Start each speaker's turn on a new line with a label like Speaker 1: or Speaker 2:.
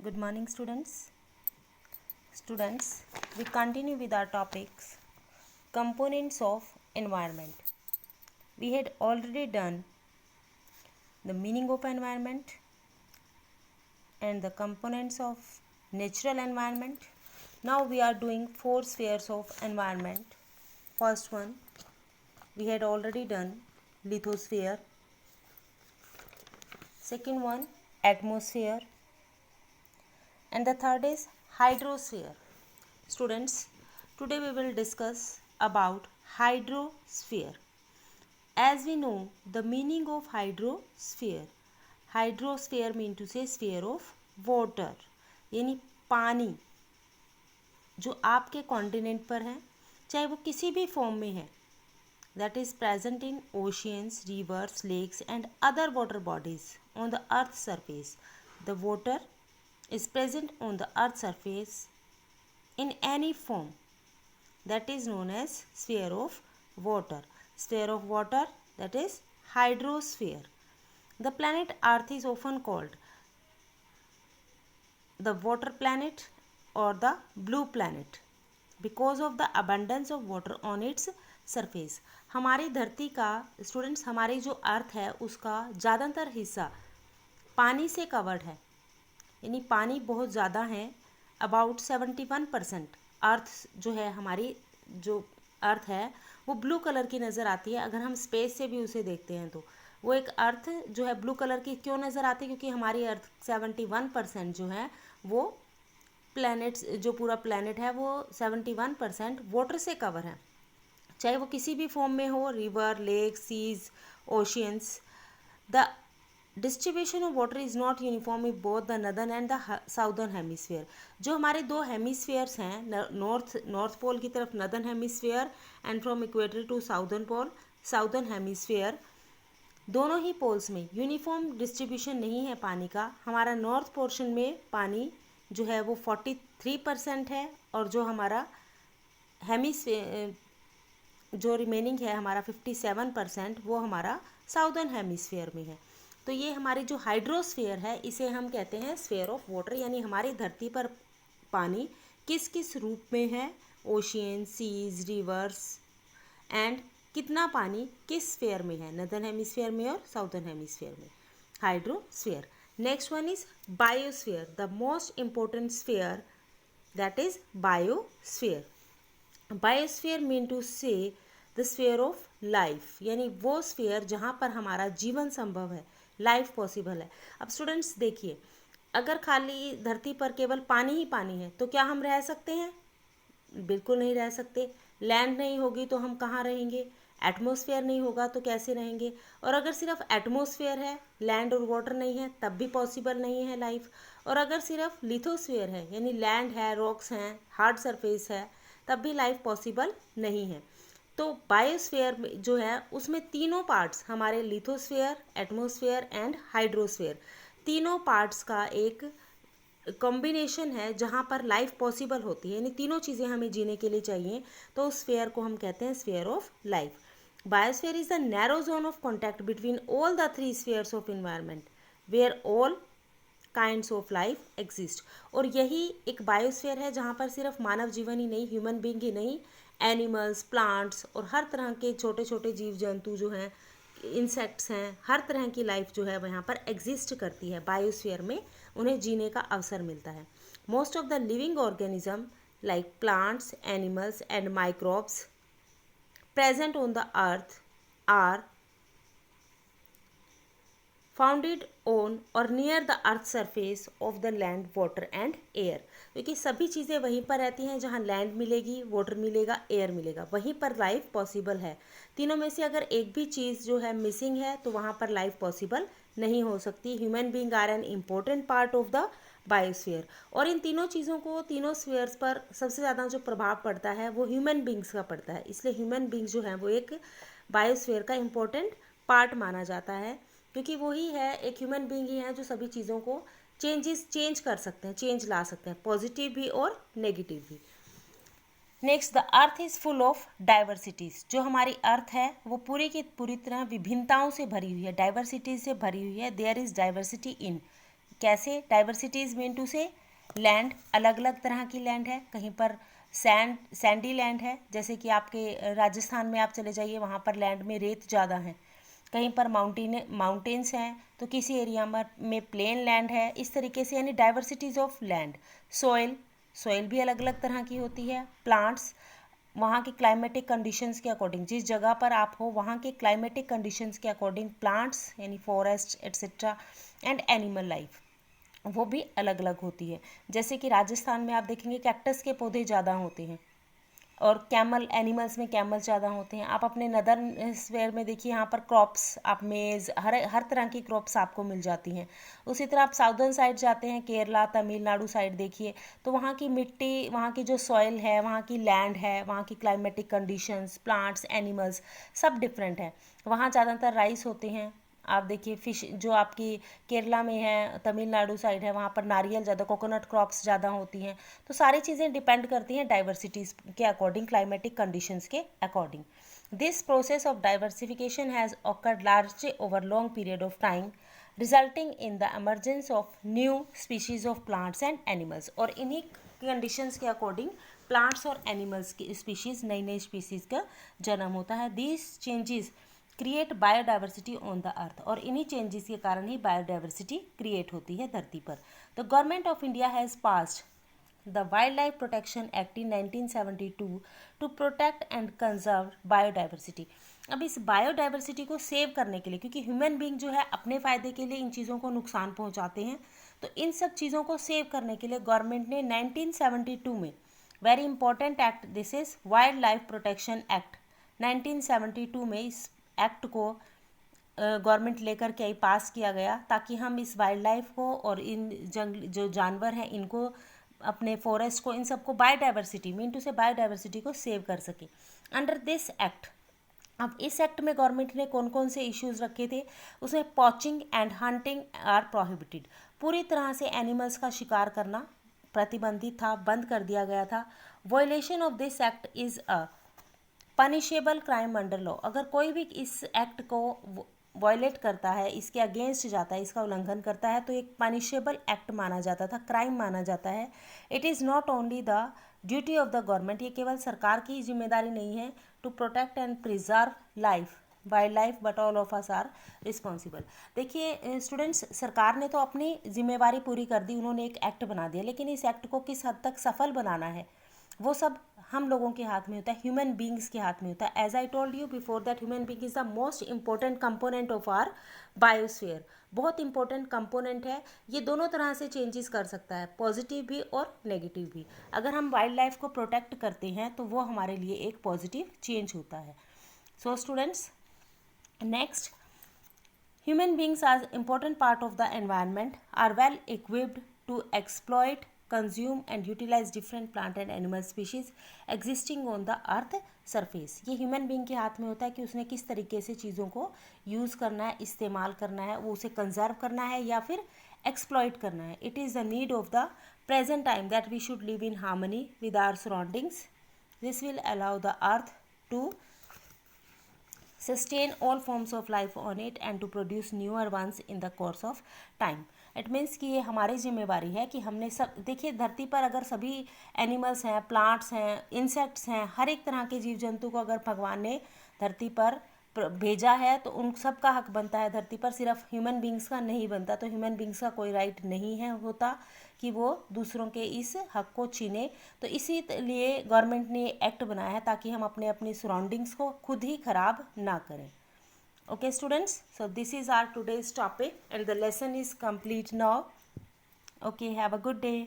Speaker 1: Good morning, students. Students, we continue with our topics components of environment. We had already done the meaning of environment and the components of natural environment. Now we are doing 4 spheres of environment. First one, we had already done lithosphere. Second one, atmosphere. And the third is hydrosphere. Students, today we will discuss about hydrosphere. As we know the meaning of hydrosphere, hydrosphere mean to say sphere of water, यानी पानी जो आपके continent पर है, चाहे वो किसी भी फॉर्म में है, that is present in oceans, rivers, lakes and other water bodies on the earth's surface. The water is present on the earth's surface in any form, that is known as sphere of water. Sphere of water, that is hydrosphere. The planet Earth is often called the water planet or the blue planet because of the abundance of water on its surface. हमारी धरती का students, हमारी जो अर्थ है उसका ज़्यादातर हिस्सा पानी से कवर्ड है, यानी पानी बहुत ज़्यादा है. अबाउट 71% अर्थ जो है, हमारी जो अर्थ है वो ब्लू कलर की नज़र आती है. अगर हम स्पेस से भी उसे देखते हैं तो वो एक अर्थ जो है ब्लू कलर की क्यों नज़र आती है, क्योंकि हमारी अर्थ 71% जो है वो प्लैनेट्स, जो पूरा प्लैनेट है वो 71% वाटर से कवर है, चाहे वो किसी भी फॉर्म में हो, river, lake, seas, oceans. The distribution of water is not uniform in both the northern and the southern hemisphere. जो हमारे दो हेमिस्फीयर्स हैं, नॉर्थ पोल की तरफ northern hemisphere and from equator to southern pole southern hemisphere, दोनों ही poles में uniform distribution नहीं है पानी का. हमारा नॉर्थ पोर्शन में पानी जो है वो 43% है और जो हमारा हेमिस्फीयर जो रिमेनिंग है हमारा 57% वो हमारा साउदर्न हेमिस्फीयर में है. तो ये हमारी जो हाइड्रोस्फीयर है इसे हम कहते हैं स्फीयर ऑफ वाटर, यानी हमारी धरती पर पानी किस किस रूप में है, ओशियन, सीज, रिवर्स एंड कितना पानी किस स्फीयर में है, नदर्न हेमिस्फीयर में और साउदर्न हेमिस्फीयर में. Hydrosphere. Next one is biosphere, the most important sphere, that is biosphere. Biosphere mean to say the sphere of life, यानी वो स्फीयर जहाँ पर हमारा जीवन संभव है, लाइफ पॉसिबल है. अब स्टूडेंट्स देखिए, अगर खाली धरती पर केवल पानी ही पानी है तो क्या हम रह सकते हैं? बिल्कुल नहीं रह सकते. लैंड नहीं होगी तो हम कहाँ रहेंगे? एटमॉस्फेयर नहीं होगा तो कैसे रहेंगे? और अगर सिर्फ एटमॉस्फेयर है, लैंड और वाटर नहीं है, तब भी पॉसिबल नहीं है लाइफ. और अगर सिर्फ लिथोस्फेयर है, यानी लैंड है, रॉक्स हैं, हार्ड सरफेस है, तब भी लाइफ पॉसिबल नहीं है. तो बायोस्फीयर जो है उसमें तीनों पार्ट्स, हमारे लिथोस्फीयर, एटमॉस्फेयर एंड हाइड्रोस्फीयर, तीनों पार्ट्स का एक कॉम्बिनेशन है जहाँ पर लाइफ पॉसिबल होती है, यानी तीनों चीज़ें हमें जीने के लिए चाहिए. तो उस स्फीयर को हम कहते हैं sphere of life. Biosphere is the narrow zone of contact between all the 3 spheres of environment where all kinds of life exist. और यही एक बायोस्फीयर है जहाँ पर सिर्फ मानव जीवन ही नहीं, ह्यूमन बींग ही नहीं, एनिमल्स, प्लांट्स और हर तरह के छोटे छोटे जीव जंतु जो हैं, इंसेक्ट्स हैं, हर तरह की लाइफ जो है वहाँ पर एग्जिस्ट करती है. बायोस्फीयर में उन्हें जीने का अवसर मिलता है. Most of the living organism like plants, animals and microbes present on the earth are founded on or near the earth surface of the land, water and air. क्योंकि सभी चीज़ें वहीं पर रहती हैं जहाँ लैंड मिलेगी, वाटर मिलेगा, एयर मिलेगा, वहीं पर लाइफ पॉसिबल है. तीनों में से अगर एक भी चीज़ जो है मिसिंग है तो वहाँ पर लाइफ पॉसिबल नहीं हो सकती. Human being are an important part of the biosphere. और इन तीनों चीज़ों को, तीनों स्फीयर्स पर सबसे ज़्यादा जो प्रभाव पड़ता है वो ह्यूमन बींग्स का पड़ता है. इसलिए ह्यूमन बींग जो है वो एक बायोस्फीयर का इम्पोर्टेंट पार्ट माना जाता है, क्योंकि वही है, एक ह्यूमन बींग ही है जो सभी चीज़ों को चेंज कर सकते हैं, चेंज ला सकते हैं, पॉजिटिव भी और नेगेटिव भी. Next, the earth is full of diversities. जो हमारी अर्थ है वो पूरी की पूरी तरह विभिन्नताओं से भरी हुई है, डाइवर्सिटीज से भरी हुई है. देयर इज़ डाइवर्सिटी इन कैसे? डाइवर्सिटी इज मीन टू से लैंड, अलग अलग तरह की लैंड है, कहीं पर सैंडी लैंड है, जैसे कि आपके राजस्थान में आप चले जाइए, वहाँ पर लैंड में रेत ज़्यादा है, कहीं पर माउंटेन्स हैं, तो किसी एरिया में प्लेन लैंड है, इस तरीके से, यानी डाइवर्सिटीज़ ऑफ लैंड। सॉइल भी अलग अलग तरह की होती है। प्लांट्स, वहाँ के क्लाइमेटिक कंडीशंस के अकॉर्डिंग, जिस जगह पर आप हो वहाँ के क्लाइमेटिक कंडीशंस के अकॉर्डिंग प्लांट्स यानी forest etcetera and animal life वो भी अलग अलग होती है। जैसे कि राजस्थान में आप देखेंगे कैक्टस के पौधे ज़्यादा होते हैं, और कैमल, एनिमल्स में कैमल ज़्यादा होते हैं। आप अपने नदर्न स्फेयर में देखिए, यहाँ पर क्रॉप्स, आप मेज़, हर तरह की क्रॉप्स आपको मिल जाती हैं। उसी तरह आप साउदर्न साइड जाते हैं, केरला तमिलनाडु साइड देखिए, तो वहाँ की मिट्टी, वहाँ की जो सॉइल है, वहाँ की लैंड है, वहाँ की क्लाइमेटिक कंडीशंस, प्लांट्स, एनिमल्स सब डिफरेंट है। वहाँ ज़्यादातर राइस होते हैं। आप देखिए फिश जो आपकी केरला में है, तमिलनाडु साइड है, वहाँ पर नारियल ज़्यादा, कोकोनट क्रॉप्स ज़्यादा होती हैं। तो सारी चीज़ें डिपेंड करती हैं डाइवर्सिटीज़ के अकॉर्डिंग, क्लाइमेटिक कंडीशंस के according. This process of diversification has awkward largely over long period of time, resulting in the emergence of new species of plants and animals. और इन्हीं कंडीशंस के अकॉर्डिंग प्लांट्स और animals की species, नई नई species का जन्म होता है। These changes create biodiversity on the अर्थ, और इन्हीं चेंजेस के कारण ही बायोडाइवर्सिटी क्रिएट होती है धरती पर। The government of India has passed the wild life protection act in 1972 to protect and conserve biodiversity. अब इस बायोडाइवर्सिटी को सेव करने के लिए, क्योंकि ह्यूमन बींग जो है अपने फ़ायदे के लिए इन चीज़ों को नुकसान पहुंचाते हैं, तो इन सब चीज़ों को सेव करने के लिए गवर्नमेंट ने 1972 में very important act, this is wild life protection act, 1972 में इस एक्ट को गवर्नमेंट लेकर के पास किया गया, ताकि हम इस वाइल्ड लाइफ को और इन जो जानवर हैं इनको, अपने फॉरेस्ट को, इन सबको बायोडाइवर्सिटी मीन टू से बायोडाइवर्सिटी को सेव कर सके अंडर दिस एक्ट। अब इस एक्ट में गवर्नमेंट ने कौन कौन से इश्यूज़ रखे थे? उसमें poaching and hunting are prohibited, पूरी तरह से एनिमल्स का शिकार करना प्रतिबंधित था, बंद कर दिया गया था। Violation of this act is a punishable crime under law, अगर कोई भी इस एक्ट को वायलेट करता है, इसके अगेंस्ट जाता है, इसका उल्लंघन करता है, तो एक पनिशेबल एक्ट माना जाता था, क्राइम माना जाता है। It is not only the duty of the government, ये केवल सरकार की जिम्मेदारी नहीं है to protect and preserve life, wild life, but all of us are responsible. देखिए स्टूडेंट्स, सरकार ने तो अपनी जिम्मेवारी पूरी कर दी, उन्होंने एक एक्ट बना दिया, लेकिन इस एक्ट को किस हद तक सफल बनाना है वो सब हम लोगों के हाथ में होता है, ह्यूमन बींग्स के हाथ में होता है। As I told you before that human being is the most important component of our biosphere, बहुत इंपॉर्टेंट कंपोनेंट है। ये दोनों तरह से चेंजेस कर सकता है, पॉजिटिव भी और नेगेटिव भी। अगर हम वाइल्ड लाइफ को प्रोटेक्ट करते हैं तो वो हमारे लिए एक पॉजिटिव चेंज होता है। So students, next, human beings as important part of the environment are well equipped to exploit, consume and utilize different plant and animal species existing on the earth surface। ये human being के हाथ में होता है कि उसने किस तरीके से चीज़ों को यूज़ करना है, इस्तेमाल करना है, वो उसे कंजर्व करना है या फिर एक्सप्लॉइट करना है। It is the need of the present time that we should live in harmony with our surroundings. This will allow the earth to sustain all forms of life on it and to produce newer ones in the course of time। It means कि ये हमारी जिम्मेवारी है कि हमने सब, देखिए धरती पर अगर सभी एनिमल्स हैं, प्लांट्स हैं, इंसेक्ट्स हैं, हर एक तरह के जीव जंतु को अगर भगवान ने धरती पर भेजा है तो उन सब का हक बनता है धरती पर, सिर्फ ह्यूमन बींग्स का नहीं बनता। तो ह्यूमन बींग्स का कोई राइट नहीं है होता कि वो दूसरों के इस हक को छीने। तो इसी लिए गवर्नमेंट ने एक्ट बनाया है ताकि हम अपने अपनी सराउंडिंग्स को खुद ही खराब ना करें। Okay students, so this is our today's topic and the lesson is complete now. Okay, have a good day.